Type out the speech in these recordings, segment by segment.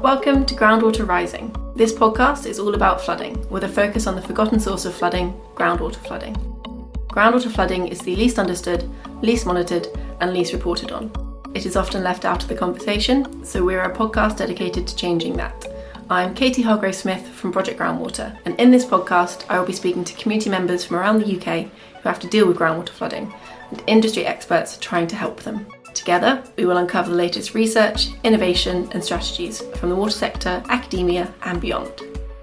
Welcome to Groundwater Rising. This podcast is all about flooding, with a focus on the forgotten source of flooding, groundwater flooding. Groundwater flooding is the least understood, least monitored, and least reported on. It is often left out of the conversation, so we're a podcast dedicated to changing that. I'm Katie Hargrave-Smith from Project Groundwater, and in this podcast I will be speaking to community members from around the UK who have to deal with groundwater flooding, and industry experts trying to help them. Together, we will uncover the latest research, innovation and strategies from the water sector, academia and beyond.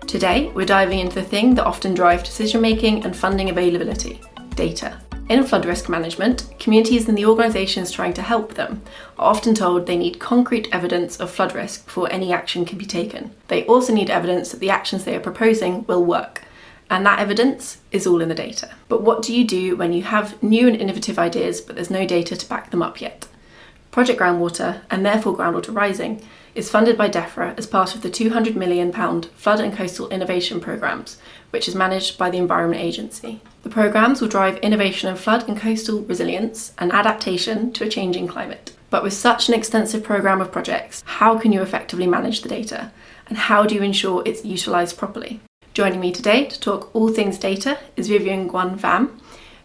Today, we're diving into the thing that often drives decision-making and funding availability: data. In flood risk management, communities and the organisations trying to help them are often told they need concrete evidence of flood risk before any action can be taken. They also need evidence that the actions they are proposing will work, and that evidence is all in the data. But what do you do when you have new and innovative ideas but there's no data to back them up yet? Project Groundwater, and therefore Groundwater Rising, is funded by DEFRA as part of the £200 million Flood and Coastal Innovation Programmes, which is managed by the Environment Agency. The programmes will drive innovation in flood and coastal resilience and adaptation to a changing climate. But with such an extensive programme of projects, how can you effectively manage the data? And how do you ensure it's utilised properly? Joining me today to talk all things data is Vivian Quynh Pham.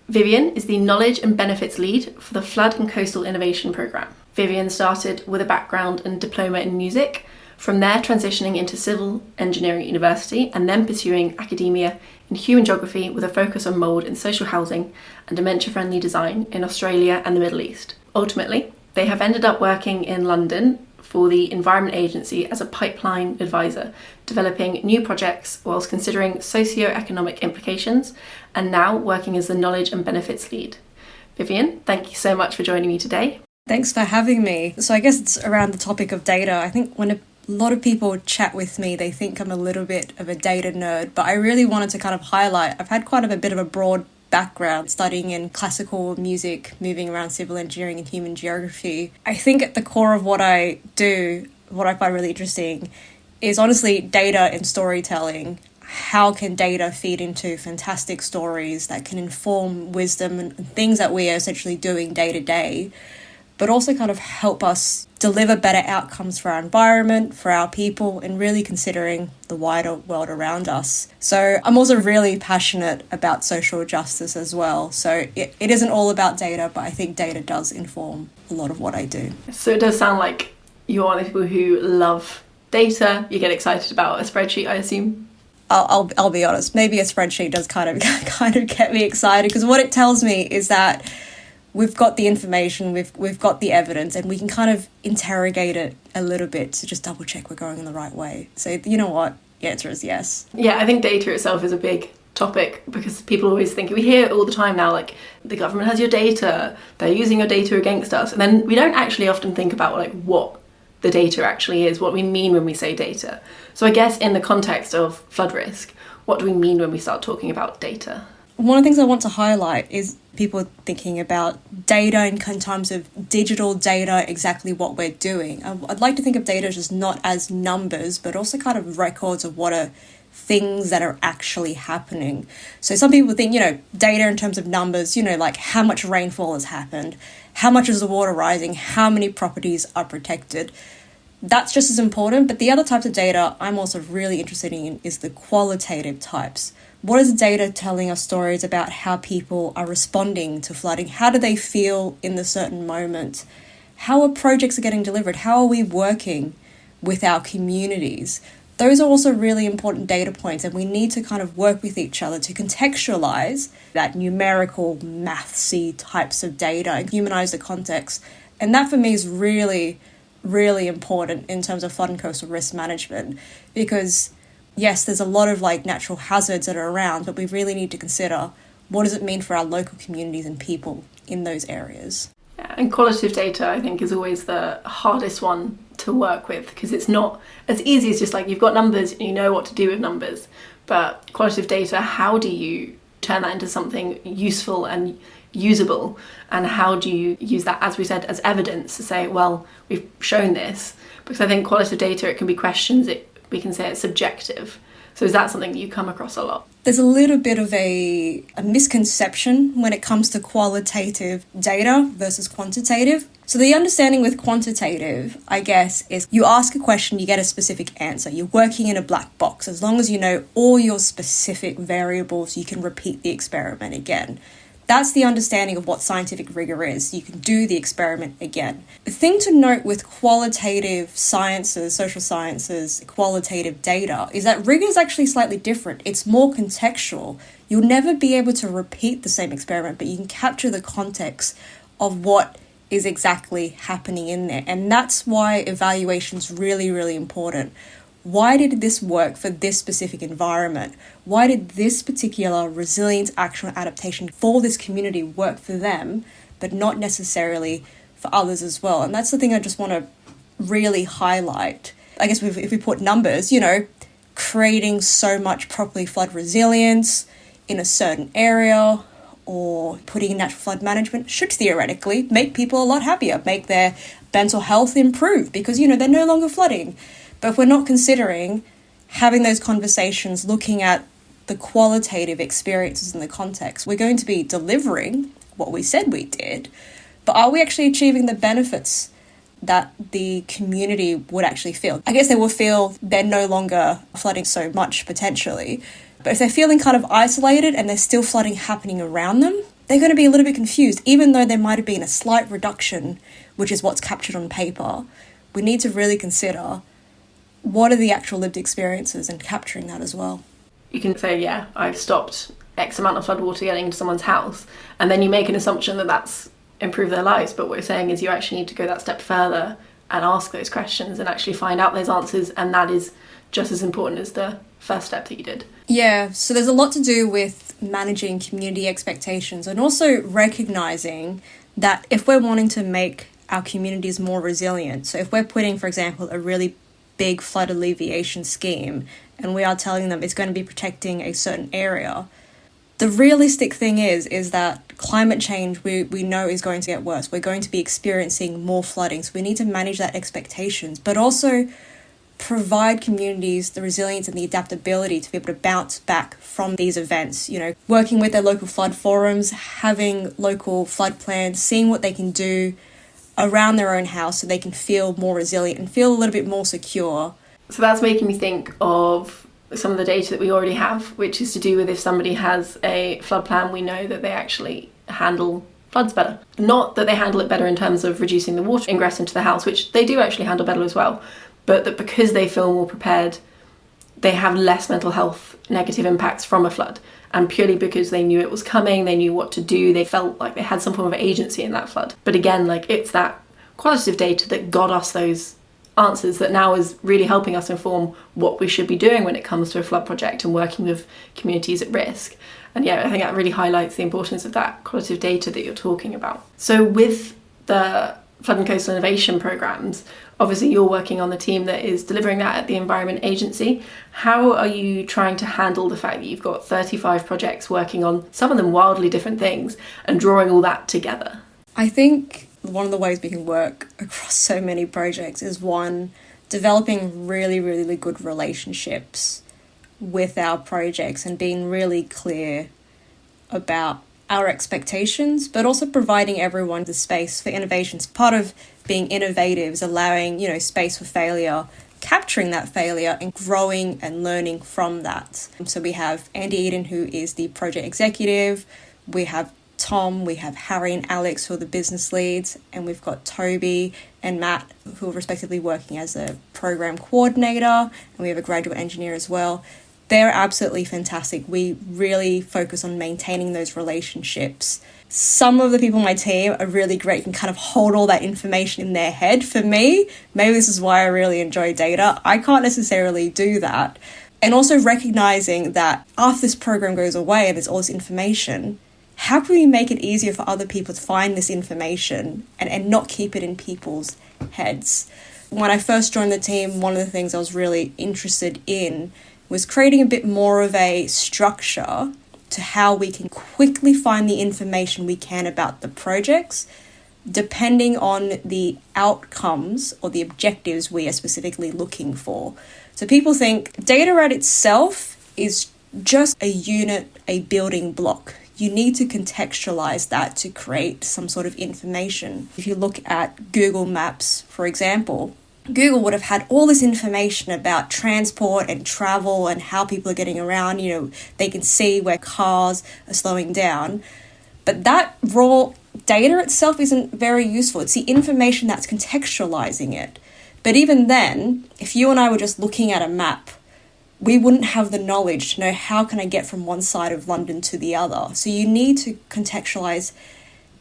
Vivian is the Knowledge and Benefits Lead for the Flood and Coastal Innovation Programme. Vivian started with a background and diploma in music, from there transitioning into civil engineering at university and then pursuing academia in human geography with a focus on mould in social housing and dementia-friendly design in Australia and the Middle East. Ultimately, they have ended up working in London for the Environment Agency as a pipeline advisor, developing new projects whilst considering socio-economic implications, and now working as the Knowledge and Benefits Lead. Vivian, thank you so much for joining me today. Thanks for having me. So I guess it's around the topic of data. I think when a lot of people chat with me, they think I'm a little bit of a data nerd, but I really wanted to kind of highlight, I've had quite a bit of a broad background studying in classical music, moving around civil engineering and human geography. I think at the core of what I do, what I find really interesting, is honestly data and storytelling. How can data feed into fantastic stories that can inform wisdom and things that we are essentially doing day to day, but also kind of help us deliver better outcomes for our environment, for our people, and really considering the wider world around us. So I'm also really passionate about social justice as well. So it isn't all about data, but I think data does inform a lot of what I do. So it does sound like you're one of the people who love data. You get excited about a spreadsheet, I assume. I'll be honest, maybe a spreadsheet does kind of get me excited, because what it tells me is that we've got the information, we've got the evidence, and we can kind of interrogate it a little bit to just double check we're going in the right way. So you know what? The answer is yes. Yeah, I think data itself is a big topic, because people always think, we hear it all the time now, like the government has your data, they're using your data against us, and then we don't actually often think about like what the data actually is, what we mean when we say data. So I guess in the context of flood risk, what do we mean when we start talking about data? One of the things I want to highlight is people thinking about data in terms of digital data, exactly what we're doing. I'd like to think of data just not as numbers, but also kind of records of what are things that are actually happening. So some people think, data in terms of numbers, like how much rainfall has happened, how much is the water rising, how many properties are protected. That's just as important, but the other types of data I'm also really interested in is the qualitative types. What is the data telling us stories about how people are responding to flooding? How do they feel in the certain moment? How are projects getting delivered? How are we working with our communities? Those are also really important data points, and we need to kind of work with each other to contextualize that numerical, mathsy types of data and humanize the context. And that for me is really, really important in terms of flood and coastal risk management, because yes, there's a lot of like natural hazards that are around, but we really need to consider what does it mean for our local communities and people in those areas. Yeah, and qualitative data, I think, is always the hardest one to work with, because it's not as easy as just like you've got numbers and you know what to do with numbers. But qualitative data, how do you turn that into something useful and usable? And how do you use that, as we said, as evidence to say, well, we've shown this? Because I think qualitative data, it can be questions, we can say it's subjective. So is that something that you come across a lot? There's a little bit of a misconception when it comes to qualitative data versus quantitative. So the understanding with quantitative, I guess, is you ask a question, you get a specific answer. You're working in a black box. As long as you know all your specific variables, you can repeat the experiment again. That's the understanding of what scientific rigor is. You can do the experiment again. The thing to note with qualitative sciences, social sciences, qualitative data, is that rigor is actually slightly different. It's more contextual. You'll never be able to repeat the same experiment, but you can capture the context of what is exactly happening in there. And that's why evaluation is really, really important. Why did this work for this specific environment? Why did this particular resilience action or adaptation for this community work for them, but not necessarily for others as well? And that's the thing I just want to really highlight. I guess if we put numbers, creating so much properly flood resilience in a certain area, or putting in natural flood management should theoretically make people a lot happier, make their mental health improve because, they're no longer flooding. But if we're not considering having those conversations, looking at the qualitative experiences in the context, we're going to be delivering what we said we did, but are we actually achieving the benefits that the community would actually feel? I guess they will feel they're no longer flooding so much potentially, but if they're feeling kind of isolated and there's still flooding happening around them, they're going to be a little bit confused, even though there might have been a slight reduction, which is what's captured on paper. We need to really consider what are the actual lived experiences and capturing that as well. You can say, yeah, I've stopped X amount of floodwater getting into someone's house, and then you make an assumption that that's improved their lives. But what you're saying is you actually need to go that step further and ask those questions and actually find out those answers, and that is just as important as the first step that you did. Yeah, so there's a lot to do with managing community expectations and also recognising that if we're wanting to make our communities more resilient, so if we're putting, for example, a really big flood alleviation scheme and we are telling them it's going to be protecting a certain area, the realistic thing is that climate change we know is going to get worse. We're going to be experiencing more flooding, so we need to manage that expectations, but also provide communities the resilience and the adaptability to be able to bounce back from these events. Working with their local flood forums, having local flood plans, seeing what they can do around their own house so they can feel more resilient and feel a little bit more secure. So that's making me think of some of the data that we already have, which is to do with if somebody has a flood plan, we know that they actually handle floods better. Not that they handle it better in terms of reducing the water ingress into the house, which they do actually handle better as well, but that because they feel more prepared, they have less mental health negative impacts from a flood. And purely because they knew it was coming, they knew what to do, they felt like they had some form of agency in that flood. But again, it's that qualitative data that got us those answers that now is really helping us inform what we should be doing when it comes to a flood project and working with communities at risk. And yeah, I think that really highlights the importance of that qualitative data that you're talking about. So with the Flood and Coastal Innovation programmes, obviously you're working on the team that is delivering that at the Environment Agency. How are you trying to handle the fact that you've got 35 projects working on some of them wildly different things and drawing all that together? I think one of the ways we can work across so many projects is one, developing really, really good relationships with our projects and being really clear about our expectations, but also providing everyone the space for innovations. Part of being innovative is allowing, space for failure, capturing that failure and growing and learning from that. So we have Andy Eden, who is the project executive. We have Tom, we have Harry and Alex, who are the business leads, and we've got Toby and Matt, who are respectively working as a program coordinator, and we have a graduate engineer as well. They're absolutely fantastic. We really focus on maintaining those relationships. Some of the people on my team are really great, can kind of hold all that information in their head. For me, maybe this is why I really enjoy data. I can't necessarily do that. And also recognizing that after this program goes away and there's all this information, how can we make it easier for other people to find this information and not keep it in people's heads? When I first joined the team, one of the things I was really interested in was creating a bit more of a structure to how we can quickly find the information we can about the projects depending on the outcomes or the objectives we are specifically looking for. So people think data at itself is just a unit, a building block. You need to contextualize that to create some sort of information. If you look at Google Maps, for example, Google would have had all this information about transport and travel and how people are getting around. You know, they can see where cars are slowing down. But that raw data itself isn't very useful. It's the information that's contextualizing it. But even then, if you and I were just looking at a map, we wouldn't have the knowledge to know how can I get from one side of London to the other. So you need to contextualize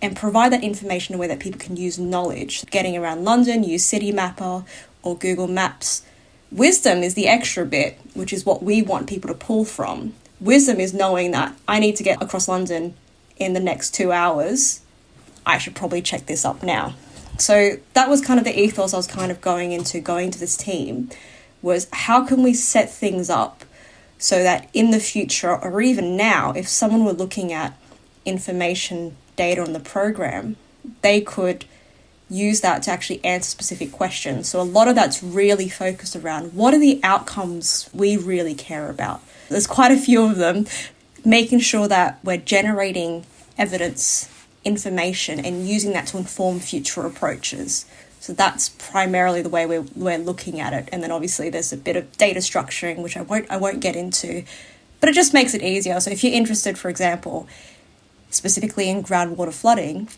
and provide that information in a way that people can use knowledge. Getting around London, use City Mapper or Google Maps. Wisdom is the extra bit, which is what we want people to pull from. Wisdom is knowing that I need to get across London in the next 2 hours. I should probably check this up now. So that was kind of the ethos I was kind of going to this team, was how can we set things up so that in the future, or even now, if someone were looking at information data on the program, they could use that to actually answer specific questions. So a lot of that's really focused around what are the outcomes we really care about. There's quite a few of them, making sure that we're generating evidence, information, and using that to inform future approaches. So that's primarily the way we're looking at it. And then obviously there's a bit of data structuring, which I won't get into, but it just makes it easier. So if you're interested, for example, specifically in groundwater flooding,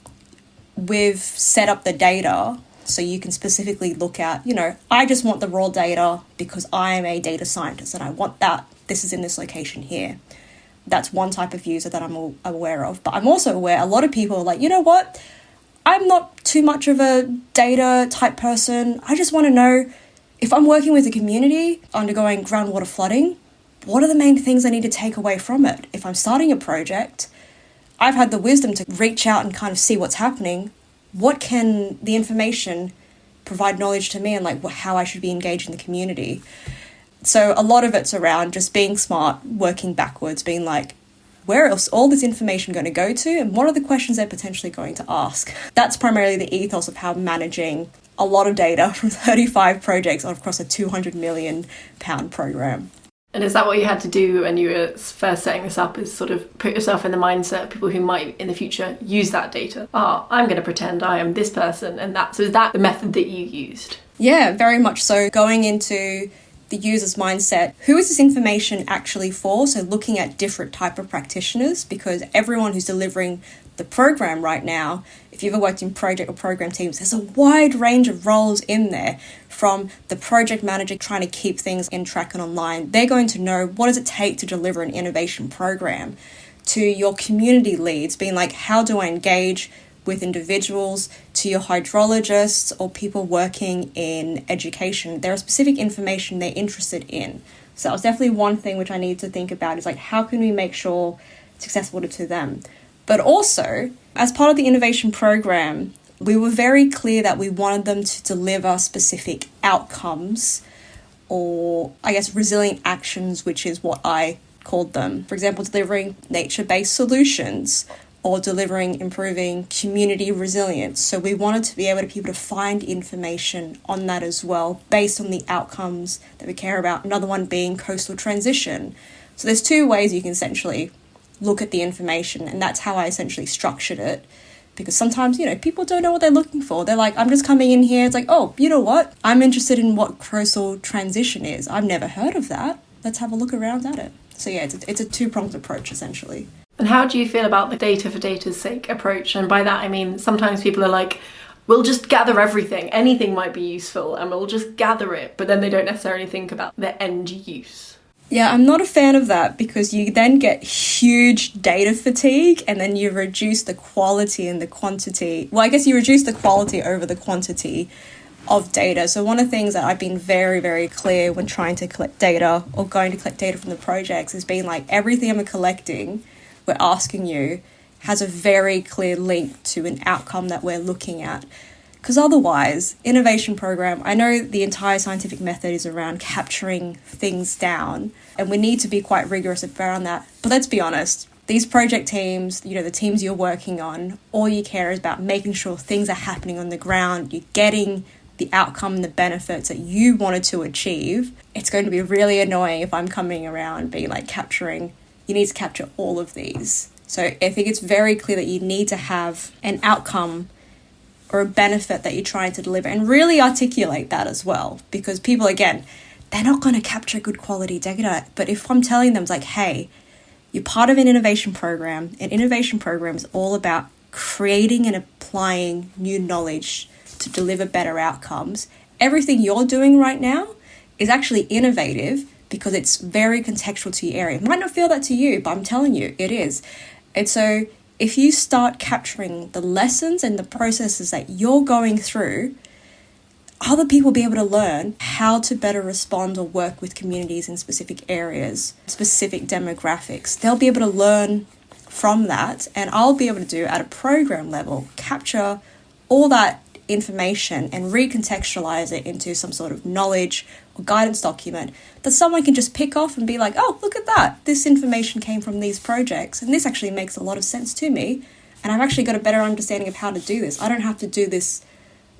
we've set up the data so you can specifically look at, I just want the raw data because I am a data scientist and I want that. This is in this location here. That's one type of user that I'm aware of. But I'm also aware a lot of people are like, you know what? I'm not too much of a data type person. I just want to know if I'm working with a community undergoing groundwater flooding, what are the main things I need to take away from it? If I'm starting a project, I've had the wisdom to reach out and kind of see what's happening. What can the information provide knowledge to me and like how I should be engaged in the community? So a lot of it's around just being smart, working backwards, being like, where else all this information going to go to and what are the questions they're potentially going to ask? That's primarily the ethos of how I'm managing a lot of data from 35 projects across a £200 million program. And is that what you had to do when you were first setting this up, is sort of put yourself in the mindset of people who might in the future use that data? I'm going to pretend I am this person and that. So is that the method that you used? Yeah, very much so. Going into the user's mindset, who is this information actually for? So looking at different type of practitioners, because everyone who's delivering the program right now, if you've ever worked in project or program teams, there's a wide range of roles in there, from the project manager trying to keep things in track and online. They're going to know what does it take to deliver an innovation program, to your community leads being like, how do I engage with individuals, to your hydrologists or people working in education. There are specific information they're interested in. So that was definitely one thing which I need to think about, is like, how can we make sure it's accessible to them? But also, as part of the innovation program, we were very clear that we wanted them to deliver specific outcomes, or I guess resilient actions, which is what I called them. For example, delivering nature-based solutions or delivering improving community resilience. So we wanted to be able to find information on that as well, based on the outcomes that we care about. Another one being coastal transition. So there's two ways you can essentially look at the information, and that's how I essentially structured it. Because sometimes, people don't know what they're looking for. They're like, I'm just coming in here. It's like, oh, you know what? I'm interested in what coastal transition is. I've never heard of that. Let's have a look around at it. So yeah, it's a two-pronged approach, essentially. And how do you feel about the data for data's sake approach? And by that, I mean, sometimes people are like, we'll just gather everything. Anything might be useful and we'll just gather it. But then they don't necessarily think about the end use. Yeah, I'm not a fan of that, because you then get huge data fatigue and then you reduce the quality and the quantity. Well, I guess you reduce the quality over the quantity of data. So one of the things that I've been very, very clear when trying to collect data or going to collect data from the projects is being like, everything I'm collecting, we're asking you, has a very clear link to an outcome that we're looking at. Because otherwise, innovation program, I know the entire scientific method is around capturing things down, and we need to be quite rigorous around that. But let's be honest, these project teams, the teams you're working on, all you care is about making sure things are happening on the ground, you're getting the outcome and the benefits that you wanted to achieve. It's going to be really annoying if I'm coming around being like you need to capture all of these. So I think it's very clear that you need to have an outcome or a benefit that you're trying to deliver and really articulate that as well. Because people, again, they're not going to capture good quality data. But if I'm telling them, it's like, hey, you're part of an innovation program. An innovation program is all about creating and applying new knowledge to deliver better outcomes. Everything you're doing right now is actually innovative because it's very contextual to your area. It might not feel that to you, but I'm telling you, it is. And so if you start capturing the lessons and the processes that you're going through, other people will be able to learn how to better respond or work with communities in specific areas, specific demographics. They'll be able to learn from that, and I'll be able to do at a program level, capture all that information and recontextualize it into some sort of knowledge or guidance document that someone can just pick off and be like, oh, look at that. This information came from these projects, and this actually makes a lot of sense to me, and I've actually got a better understanding of how to do this. I don't have to do this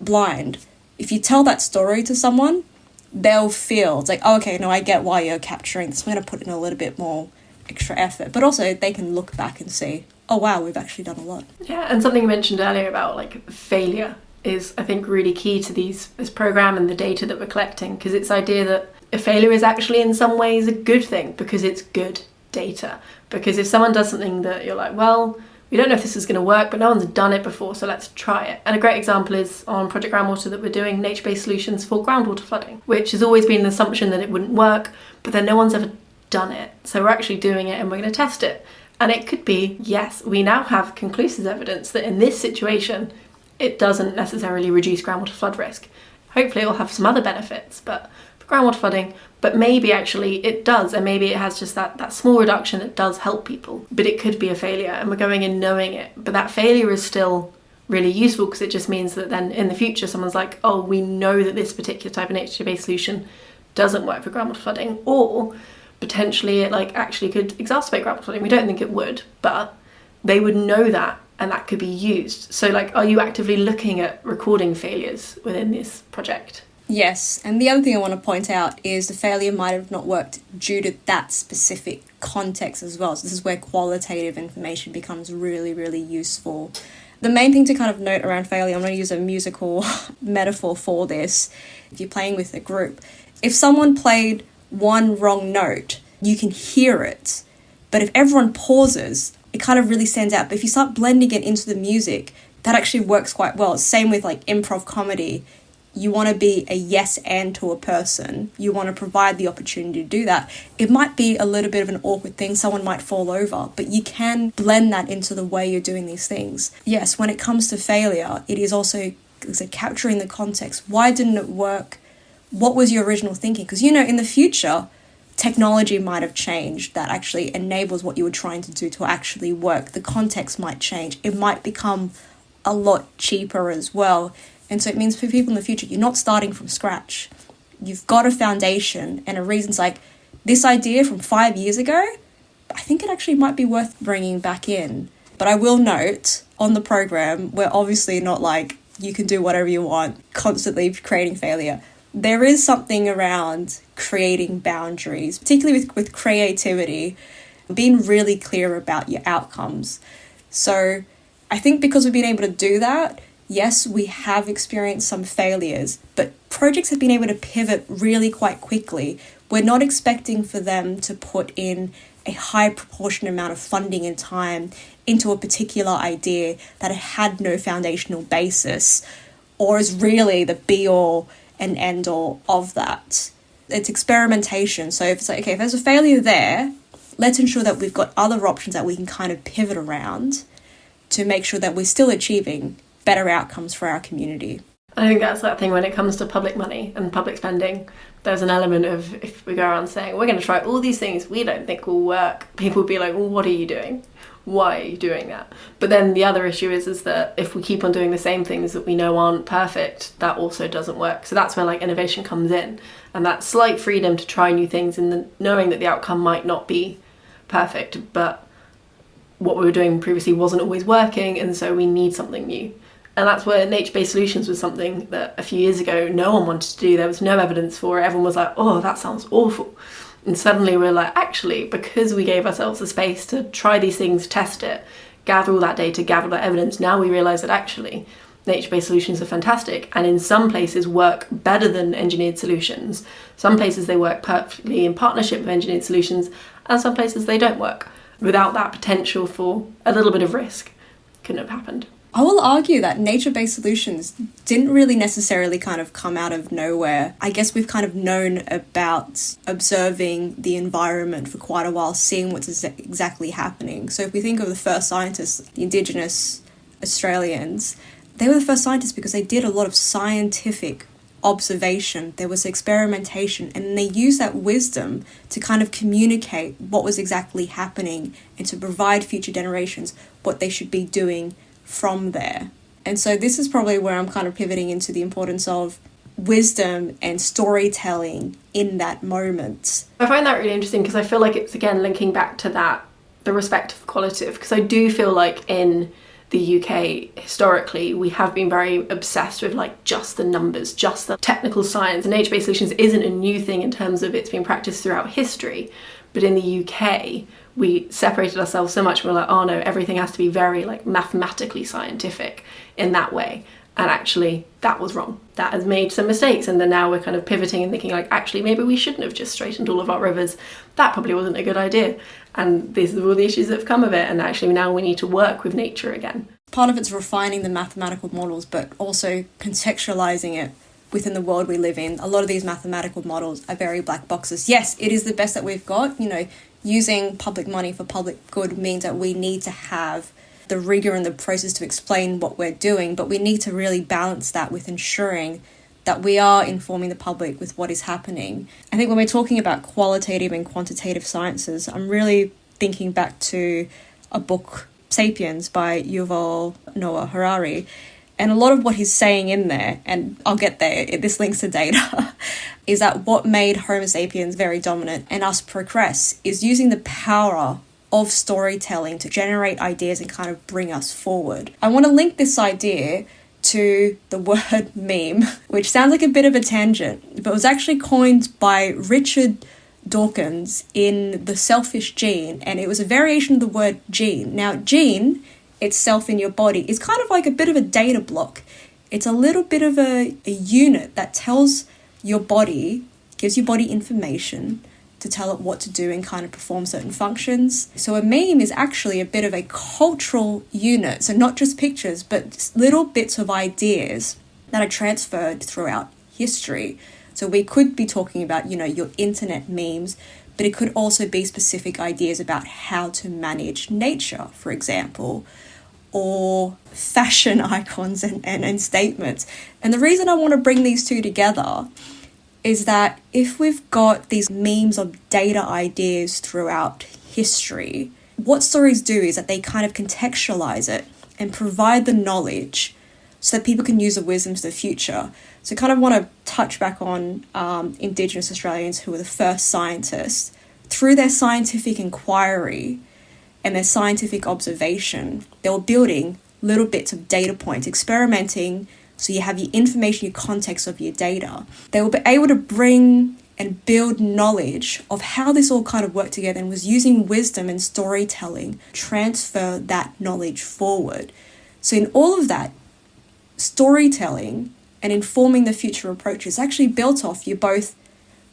blind. If you tell that story to someone, they'll feel, it's like, oh, okay, no, I get why you're capturing this. I'm going to put in a little bit more extra effort. But also they can look back and see, oh, wow, we've actually done a lot. Yeah, and something you mentioned earlier about like failure is, I think, really key to this program and the data that we're collecting, because it's the idea that a failure is actually in some ways a good thing because it's good data. Because if someone does something that you're like, well, we don't know if this is going to work, but no one's done it before, so let's try it. And a great example is on Project Groundwater that we're doing nature-based solutions for groundwater flooding, which has always been the assumption that it wouldn't work, but then no one's ever done it. So we're actually doing it and we're going to test it. And it could be, yes, we now have conclusive evidence that in this situation, it doesn't necessarily reduce groundwater flood risk. Hopefully it will have some other benefits, but for groundwater flooding, but maybe actually it does, and maybe it has just that small reduction that does help people, but it could be a failure and we're going in knowing it. But that failure is still really useful because it just means that then in the future someone's like, oh, we know that this particular type of nature-based solution doesn't work for groundwater flooding, or potentially it like actually could exacerbate groundwater flooding. We don't think it would, but they would know that, and that could be used. So like, are you actively looking at recording failures within this project? Yes, and the other thing I want to point out is the failure might have not worked due to that specific context as well. So this is where qualitative information becomes really, really useful. The main thing to kind of note around failure, I'm going to use a musical metaphor for this. If you're playing with a group, if someone played one wrong note, you can hear it. But if everyone pauses, it kind of really stands out. But if you start blending it into the music, that actually works quite well. Same with like improv comedy. You want to be a yes and to a person. You want to provide the opportunity to do that. It might be a little bit of an awkward thing. Someone might fall over, but you can blend that into the way you're doing these things. Yes, when it comes to failure, it is also capturing the context. Why didn't it work? What was your original thinking? Because, in the future, technology might have changed that actually enables what you were trying to do to actually work. The context might change. It might become a lot cheaper as well. And so it means for people in the future, you're not starting from scratch. You've got a foundation and a reason's like, this idea from 5 years ago, I think it actually might be worth bringing back in. But I will note, on the program, we're obviously not like, you can do whatever you want, constantly creating failure. There is something around creating boundaries, particularly with creativity, being really clear about your outcomes. So I think because we've been able to do that, yes, we have experienced some failures, but projects have been able to pivot really quite quickly. We're not expecting for them to put in a high proportion amount of funding and time into a particular idea that had no foundational basis or is really the be-all and end-all of that. It's experimentation. So if it's like, okay, if there's a failure there, let's ensure that we've got other options that we can kind of pivot around to make sure that we're still achieving better outcomes for our community. I think that's that thing when it comes to public money and public spending. There's an element of, if we go around saying, we're going to try all these things we don't think will work, people will be like, well, what are you doing? Why are you doing that? But then the other issue is that if we keep on doing the same things that we know aren't perfect, that also doesn't work. So that's where like innovation comes in, and that slight freedom to try new things and knowing that the outcome might not be perfect, but what we were doing previously wasn't always working, and so we need something new. And that's where nature-based solutions was something that a few years ago no one wanted to do. There was no evidence for it. Everyone was like, oh, that sounds awful. And suddenly we're like, actually, because we gave ourselves the space to try these things, test it, gather all that data, gather that evidence, now we realise that actually nature-based solutions are fantastic, and in some places work better than engineered solutions. Some places they work perfectly in partnership with engineered solutions, and some places they don't work. Without that potential for a little bit of risk, couldn't have happened. I will argue that nature-based solutions didn't really necessarily kind of come out of nowhere. I guess we've kind of known about observing the environment for quite a while, seeing what's exactly happening. So if we think of the first scientists, the Indigenous Australians, they were the first scientists because they did a lot of scientific observation. There was experimentation, and they used that wisdom to kind of communicate what was exactly happening and to provide future generations what they should be doing from there. And so this is probably where I'm kind of pivoting into the importance of wisdom and storytelling in that moment. I find that really interesting because I feel like it's, again, linking back to that, the respect of qualitative, because I do feel like in the UK, historically, we have been very obsessed with like just the numbers, just the technical science. And nature-based solutions isn't a new thing in terms of it's been practiced throughout history. But in the UK, we separated ourselves so much. We're like, oh no, everything has to be very like mathematically scientific in that way. And actually, that was wrong. That has made some mistakes. And then now we're kind of pivoting and thinking like, actually, maybe we shouldn't have just straightened all of our rivers. That probably wasn't a good idea. And these are all the issues that have come of it. And actually now we need to work with nature again. Part of it's refining the mathematical models, but also contextualizing it within the world we live in. A lot of these mathematical models are very black boxes. Yes, it is the best that we've got. You know, using public money for public good means that we need to have the rigor and the process to explain what we're doing, but we need to really balance that with ensuring that we are informing the public with what is happening. I think when we're talking about qualitative and quantitative sciences, I'm really thinking back to a book, Sapiens, by Yuval Noah Harari. And a lot of what he's saying in there, and I'll get there, this links to data, is that what made Homo sapiens very dominant and us progress is using the power of storytelling to generate ideas and kind of bring us forward. I want to link this idea to the word meme, which sounds like a bit of a tangent, but was actually coined by Richard Dawkins in The Selfish Gene, and it was a variation of the word gene. Now, gene itself in your body is kind of like a bit of a data block. It's a little bit of a unit that tells your body, gives your body information to tell it what to do and kind of perform certain functions. So a meme is actually a bit of a cultural unit. So not just pictures, but little bits of ideas that are transferred throughout history. So we could be talking about, you know, your internet memes, but it could also be specific ideas about how to manage nature, for example, or fashion icons and statements. And the reason I want to bring these two together is that if we've got these memes of data ideas throughout history, what stories do is that they kind of contextualize it and provide the knowledge so that people can use the wisdom to the future. So I kind of want to touch back on Indigenous Australians who were the first scientists. Through their scientific inquiry and their scientific observation, they were building little bits of data points, experimenting. So you have your information, your context of your data. They will be able to bring and build knowledge of how this all kind of worked together and was using wisdom and storytelling, transfer that knowledge forward. So in all of that, storytelling and informing the future approach is actually built off you both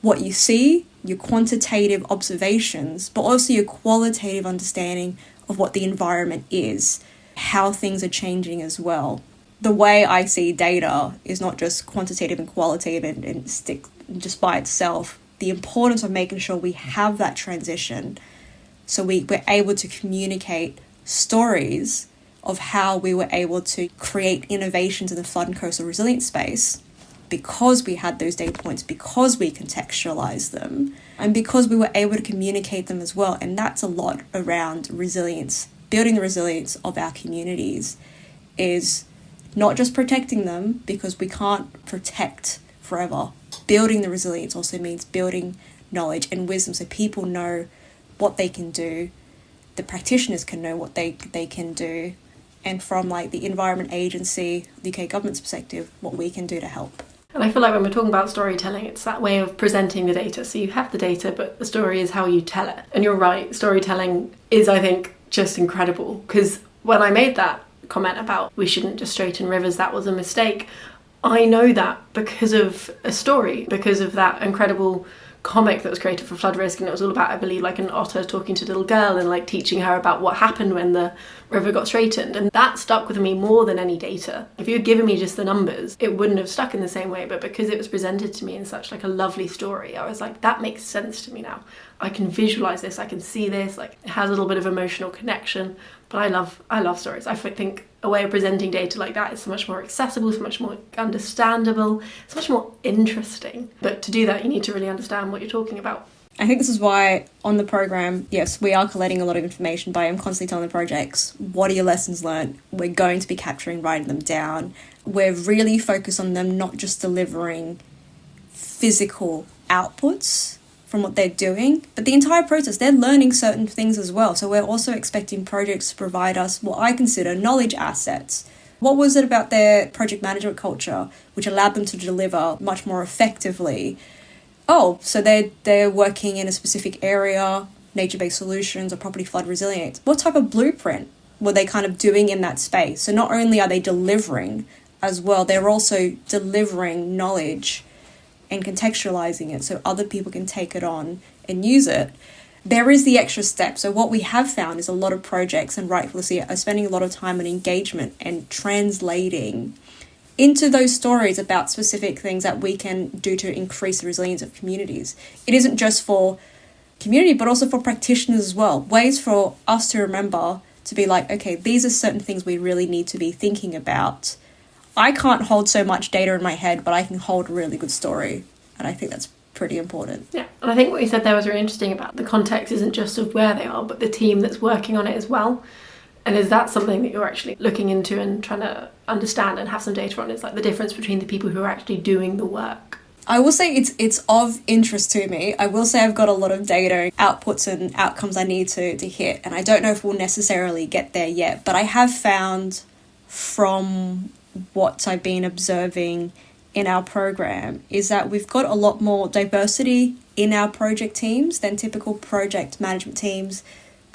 what you see, your quantitative observations, but also your qualitative understanding of what the environment is, how things are changing as well. The way I see data is not just quantitative and qualitative and stick just by itself. The importance of making sure we have that transition so we're able to communicate stories of how we were able to create innovations in the flood and coastal resilience space because we had those data points, because we contextualized them, and because we were able to communicate them as well. And that's a lot around resilience. Building the resilience of our communities is not just protecting them, because we can't protect forever. Building the resilience also means building knowledge and wisdom so people know what they can do the practitioners can know what they can do, and from like the Environment Agency, the UK government's perspective, what we can do to help. And I feel like when we're talking about storytelling, it's that way of presenting the data. So you have the data, but the story is how you tell it. And you're right, storytelling is, I think, just incredible. Because when I made that comment about we shouldn't just straighten rivers, that was a mistake, I know that because of a story, because of that incredible comic that was created for flood risk, and it was all about, I believe, like an otter talking to a little girl and like teaching her about what happened when the river got straightened, and that stuck with me more than any data. If you had given me just the numbers, it wouldn't have stuck in the same way, but because it was presented to me in such like a lovely story, I was like, that makes sense to me now. I can visualize this, I can see this, like it has a little bit of emotional connection. But I love stories. I think a way of presenting data like that is so much more accessible, so much more understandable, so much more interesting. But to do that, you need to really understand what you're talking about. I think this is why on the program, yes, we are collating a lot of information, but I'm constantly telling the projects, what are your lessons learned? We're going to be capturing, writing them down. We're really focused on them not just delivering physical outputs from what they're doing, but the entire process, they're learning certain things as well. So we're also expecting projects to provide us what I consider knowledge assets. What was it about their project management culture which allowed them to deliver much more effectively? Oh, so they're working in a specific area, nature-based solutions or property flood resilience. What type of blueprint were they kind of doing in that space? So not only are they delivering as well, they're also delivering knowledge and contextualizing it so other people can take it on and use it. There is the extra step. So what we have found is a lot of projects, and rightfully so, are spending a lot of time on engagement and translating into those stories about specific things that we can do to increase the resilience of communities. It isn't just for community, but also for practitioners as well. Ways for us to remember to be like, okay, these are certain things we really need to be thinking about. I can't hold so much data in my head, but I can hold a really good story. And I think that's pretty important. Yeah, and I think what you said there was really interesting about the context isn't just of where they are, but the team that's working on it as well. And is that something that you're actually looking into and trying to understand and have some data on? Is like the difference between the people who are actually doing the work. I will say it's of interest to me. I will say I've got a lot of data, outputs and outcomes I need to hit. And I don't know if we'll necessarily get there yet, but I have found from what I've been observing in our program is that we've got a lot more diversity in our project teams than typical project management teams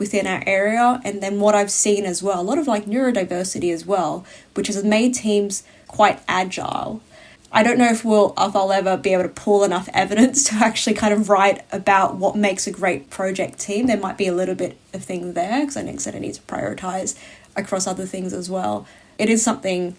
within our area. And then what I've seen as well, a lot of like neurodiversity as well, which has made teams quite agile. I don't know if I'll ever be able to pull enough evidence to actually kind of write about what makes a great project team. There might be a little bit of things there because I said I need to prioritize across other things as well. It is something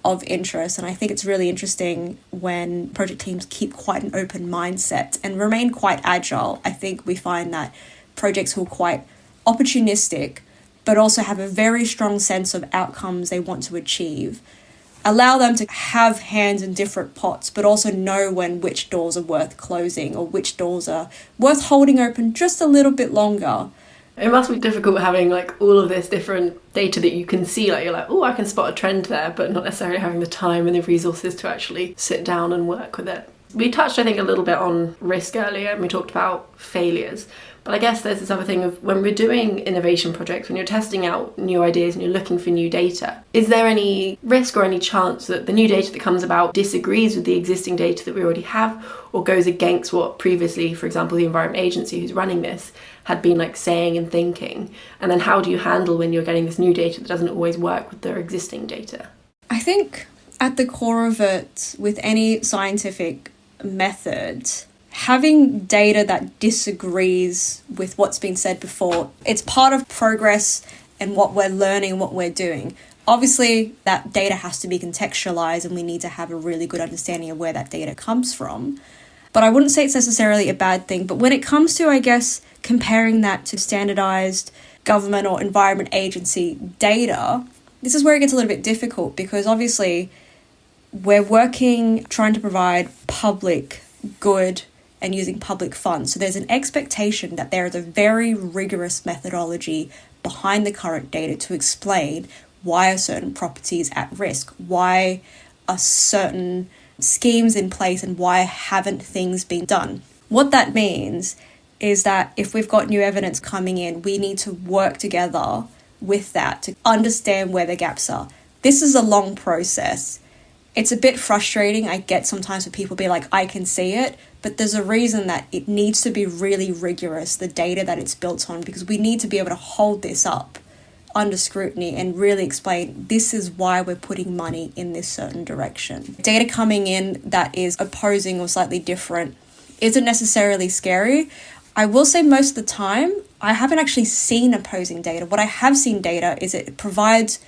of interest, and I think it's really interesting when project teams keep quite an open mindset and remain quite agile. I think we find that projects who are quite opportunistic but also have a very strong sense of outcomes they want to achieve allow them to have hands in different pots, but also know when which doors are worth closing or which doors are worth holding open just a little bit longer. It must be difficult having like all of this different data that you can see, like you're like, oh, I can spot a trend there, but not necessarily having the time and the resources to actually sit down and work with it. We touched, I think, a little bit on risk earlier, and we talked about failures. But I guess there's this other thing of when we're doing innovation projects, when you're testing out new ideas and you're looking for new data, is there any risk or any chance that the new data that comes about disagrees with the existing data that we already have, or goes against what previously, for example, the Environment Agency who's running this had been like saying and thinking? And then how do you handle when you're getting this new data that doesn't always work with their existing data? I think at the core of it, with any scientific method, having data that disagrees with what's been said before, it's part of progress and what we're learning, what we're doing. Obviously, that data has to be contextualized and we need to have a really good understanding of where that data comes from. But I wouldn't say it's necessarily a bad thing. But when it comes to, I guess, comparing that to standardized government or environment agency data, this is where it gets a little bit difficult, because obviously we're working, trying to provide public good and using public funds. So there's an expectation that there is a very rigorous methodology behind the current data to explain why are certain properties at risk, why are certain schemes in place, and why haven't things been done. What that means is that if we've got new evidence coming in, we need to work together with that to understand where the gaps are. This is a long process. It's a bit frustrating, I get sometimes, when people be like, I can see it, but there's a reason that it needs to be really rigorous, the data that it's built on, because we need to be able to hold this up under scrutiny and really explain this is why we're putting money in this certain direction. Data coming in that is opposing or slightly different isn't necessarily scary. I will say most of the time, I haven't actually seen opposing data. What I have seen data is it provides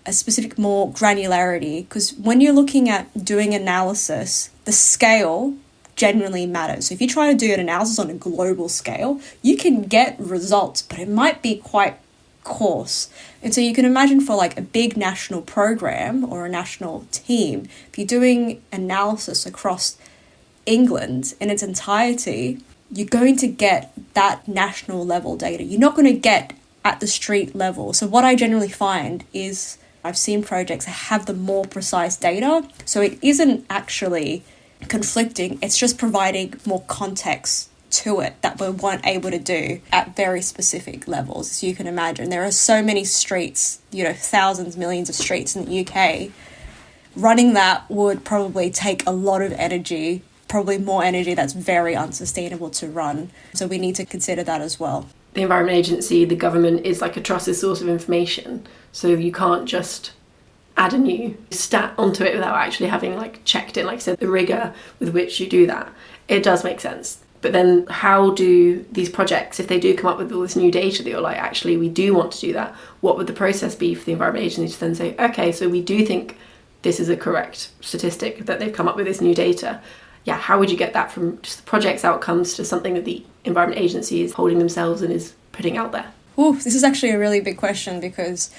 a specific more granularity, because when you're looking at doing analysis, the scale genuinely matters. So if you try to do an analysis on a global scale, you can get results, but it might be quite course. And so you can imagine for like a big national program or a national team, if you're doing analysis across England in its entirety, you're going to get that national level data. You're not going to get at the street level. So what I generally find is I've seen projects that have the more precise data. So it isn't actually conflicting. It's just providing more context to it that we weren't able to do at very specific levels. As you can imagine, there are so many streets, thousands, millions of streets in the UK. Running that would probably take a lot of energy, probably more energy that's very unsustainable to run. So we need to consider that as well. The Environment Agency, the government, is like a trusted source of information. So you can't just add a new stat onto it without actually having checked it, like I said, the rigour with which you do that. It does make sense. But then how do these projects, if they do come up with all this new data that you're like, actually, we do want to do that, what would the process be for the Environment Agency to then say, okay, so we do think this is a correct statistic that they've come up with this new data? Yeah, how would you get that from just the project's outcomes to something that the Environment Agency is holding themselves and is putting out there? Ooh, this is actually a really big question, because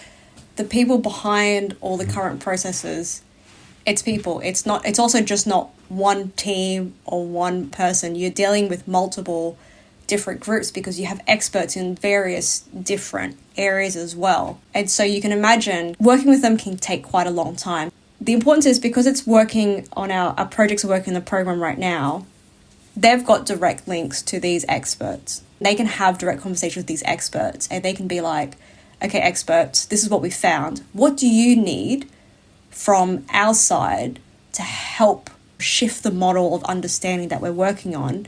the people behind all the current processes, it's people. It's also just not one team or one person. You're dealing with multiple different groups because you have experts in various different areas as well. And so you can imagine working with them can take quite a long time. The importance is, because it's working on our projects are working in the program right now, they've got direct links to these experts. They can have direct conversations with these experts, and they can be like, okay, experts, this is what we found. What do you need from our side to help shift the model of understanding that we're working on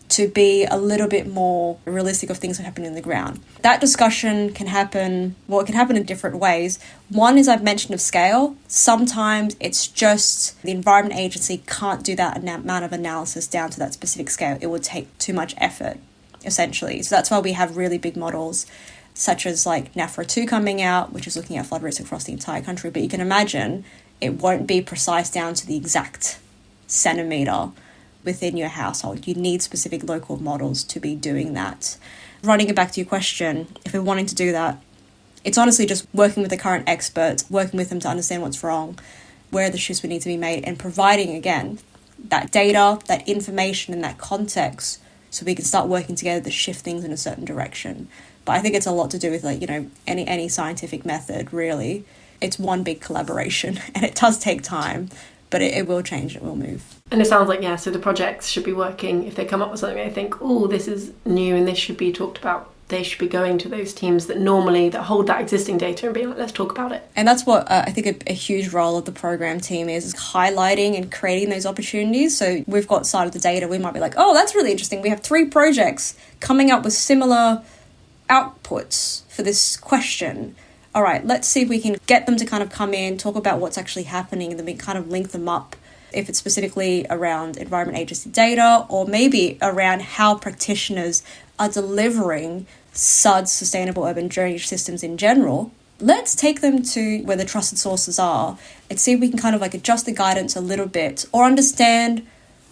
to be a little bit more realistic of things that happen in the ground? That discussion can happen, it can happen in different ways. One is, I've mentioned, of scale. Sometimes it's just the Environment Agency can't do that amount of analysis down to that specific scale. It would take too much effort, essentially. So that's why we have really big models, such as like NAFRA 2 coming out, which is looking at flood risk across the entire country. But you can imagine it won't be precise down to the exact centimetre within your household. You need specific local models to be doing that. Running it back to your question, if we're wanting to do that, it's honestly just working with the current experts, working with them to understand what's wrong, where the shifts would need to be made, and providing, again, that data, that information, and that context so we can start working together to shift things in a certain direction. But I think it's a lot to do with any scientific method, really. It's one big collaboration, and it does take time, but it will change, it will move. And it sounds like, so the projects should be working, if they come up with something they think, oh, this is new and this should be talked about, they should be going to those teams that hold that existing data and being like, let's talk about it. And that's what I think a huge role of the program team is highlighting and creating those opportunities. So we've got side of the data, we might be like, oh, that's really interesting. We have 3 projects coming up with similar outputs for this question. All right, let's see if we can get them to kind of come in, talk about what's actually happening, and then we kind of link them up, if it's specifically around Environment Agency data, or maybe around how practitioners are delivering SUDS, sustainable urban drainage systems in general. Let's take them to where the trusted sources are and see if we can kind of adjust the guidance a little bit, or understand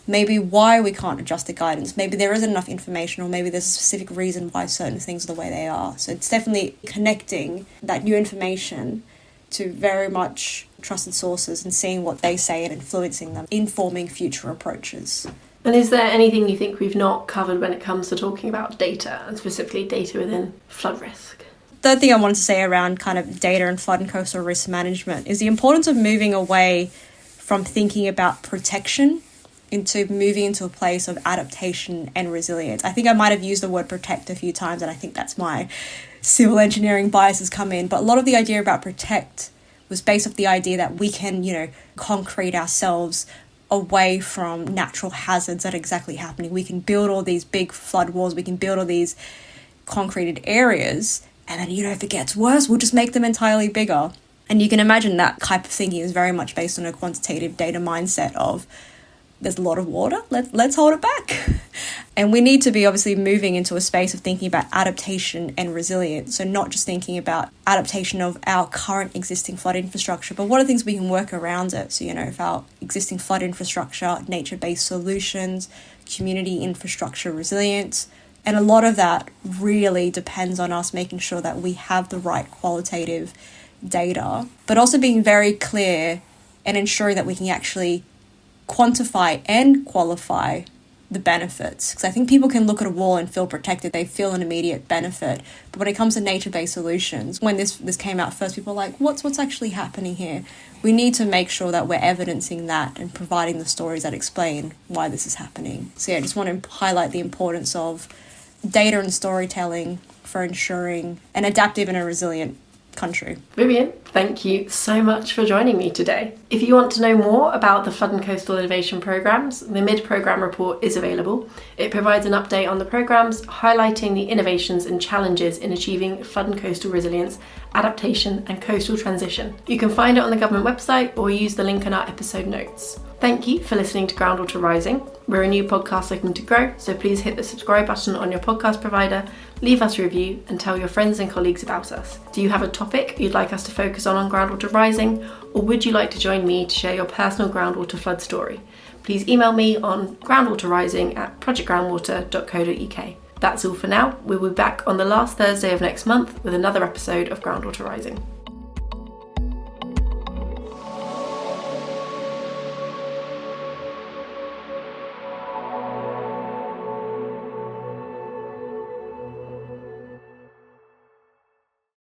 maybe why we can't adjust the guidance. Maybe there isn't enough information, or maybe there's a specific reason why certain things are the way they are. So it's definitely connecting that new information to very much trusted sources and seeing what they say and influencing them, informing future approaches. And is there anything you think we've not covered when it comes to talking about data, and specifically data within flood risk? Third thing I wanted to say around kind of data and flood and coastal risk management is the importance of moving away from thinking about protection into moving into a place of adaptation and resilience. I think I might have used the word protect a few times, and I think that's my civil engineering biases come in. But a lot of the idea about protect was based off the idea that we can, concrete ourselves away from natural hazards that are exactly happening. We can build all these big flood walls, we can build all these concreted areas, and then, if it gets worse, we'll just make them entirely bigger. And you can imagine that type of thinking is very much based on a quantitative data mindset of there's a lot of water, let's hold it back. And we need to be obviously moving into a space of thinking about adaptation and resilience. So not just thinking about adaptation of our current existing flood infrastructure, but what are things we can work around it? So, if our existing flood infrastructure, nature-based solutions, community infrastructure resilience, and a lot of that really depends on us making sure that we have the right qualitative data, but also being very clear and ensuring that we can actually quantify and qualify the benefits. Because I think people can look at a wall and feel protected, they feel an immediate benefit. But when it comes to nature-based solutions, when this came out first, people were like, what's actually happening here? We need to make sure that we're evidencing that and providing the stories that explain why this is happening. So I just want to highlight the importance of data and storytelling for ensuring an adaptive and a resilient country. Vivian, thank you so much for joining me today. If you want to know more about the Flood and Coastal Innovation Programmes, the mid-programme report is available. It provides an update on the programmes, highlighting the innovations and challenges in achieving flood and coastal resilience, adaptation and coastal transition. You can find it on the government website or use the link in our episode notes. Thank you for listening to Groundwater Rising. We're a new podcast looking to grow, so please hit the subscribe button on your podcast provider, leave us a review and tell your friends and colleagues about us. Do you have a topic you'd like us to focus on Groundwater Rising, or would you like to join me to share your personal groundwater flood story? Please email me on groundwaterrising@projectgroundwater.co.uk. That's all for now. We'll be back on the last Thursday of next month with another episode of Groundwater Rising.